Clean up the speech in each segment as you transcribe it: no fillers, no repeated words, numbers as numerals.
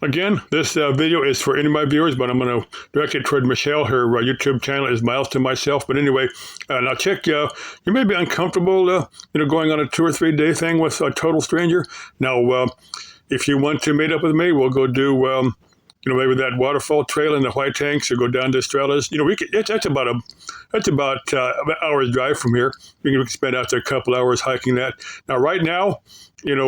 Again, this video is for any of my viewers, but I'm going to direct it toward Michelle. Her YouTube channel is Miles to Myself. But anyway, now check, you may be uncomfortable, going on a 2 or 3 day thing with a total stranger. Now, if you want to meet up with me, we'll go do, maybe that waterfall trail in the White Tanks, or go down to Estrellas. That's about an hour's drive from here. We can spend out there a couple hours hiking that. Now, right now, in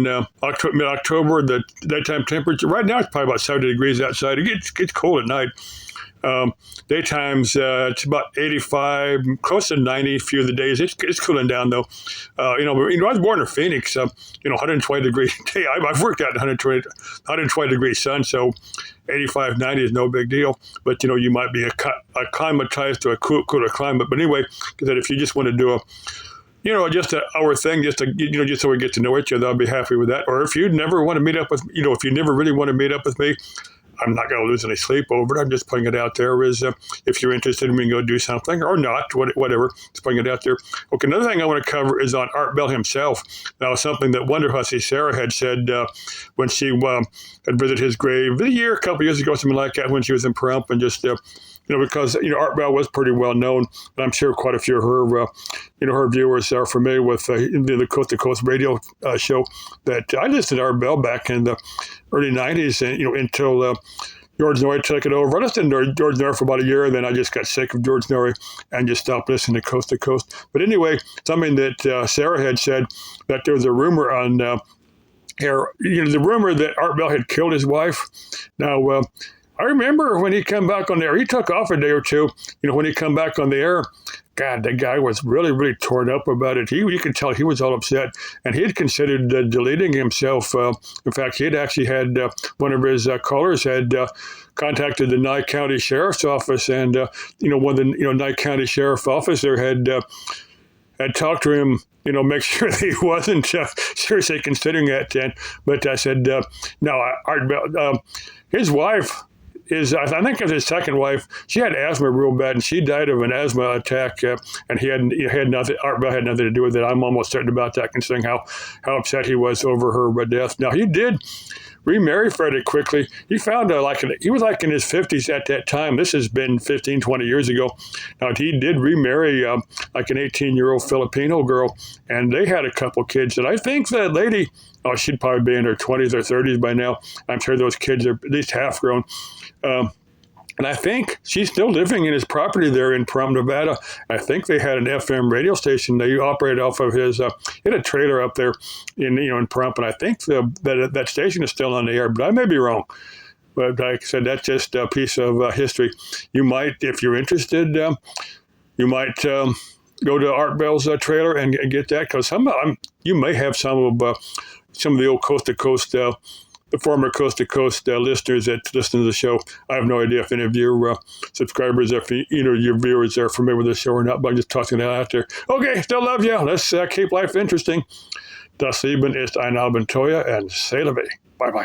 mid-October, the daytime temperature, right now it's probably about 70 degrees outside. It gets cold at night. Daytimes, it's about 85, close to 90 a few of the days. It's cooling down, though. I was born in Phoenix, 120 degree day. I've worked out in 120 degree sun, so 85, 90 is no big deal. But, you might be acclimatized to a cooler climate. But anyway, because if you just want to do just an hour thing, just so we get to know each other, I'll be happy with that. Or if you never want to meet up with, if you never really want to meet up with me, I'm not going to lose any sleep over it. I'm just putting it out there as if you're interested, we can go do something or not, whatever. Just putting it out there. Okay, another thing I want to cover is on Art Bell himself. Now, something that Wonder Hussy Sarah had said when she had visited his grave a couple years ago, something like that, when she was in Pahrump, and just because Art Bell was pretty well known, and I'm sure quite a few of her her viewers are familiar with the Coast to Coast radio show that I listened to Art Bell back in the early 90s, and until George Noory took it over. I listened to George Noory for about a year, and then I just got sick of George Noory and just stopped listening to Coast. But anyway, something that Sarah had said, that there was a rumor on here, the rumor that Art Bell had killed his wife. Now, I remember when he came back on the air, he took off a day or two, when he come back on the air, God, the guy was really, really torn up about it. You could tell he was all upset, and he had considered deleting himself. In fact, he had actually had one of his callers had contacted the Nye County Sheriff's Office, and one of the Nye County Sheriff officer had talked to him, make sure that he wasn't seriously considering that. But I said, no, Art Bell, his wife I think of his second wife. She had asthma real bad, and she died of an asthma attack. And he had nothing. Art Bell had nothing to do with it. I'm almost certain about that, considering how upset he was over her death. Now, he did remarry fairly quickly. He found he was in his 50s at that time. This has been 15, 20 years ago. Now, he did remarry an 18-year-old Filipino girl, and they had a couple kids. And I think that lady, she'd probably be in her 20s or 30s by now. I'm sure those kids are at least half grown. And I think she's still living in his property there in Pahrump, Nevada. I think they had an FM radio station. They operated off of his, he had a trailer up there in Pahrump, and I think that station is still on the air, but I may be wrong. But like I said, that's just a piece of history. You might, if you're interested, you might go to Art Bell's trailer and get that, because you may have some of the old Coast to Coast the former Coast to Coast listeners that listen to the show. I have no idea if any of your subscribers, if your viewers are familiar with the show or not, but I'm just tossing that out there. Okay, still love you. Let's keep life interesting. Das Leben ist eine Abenteuer, and c'est la vie. Bye-bye.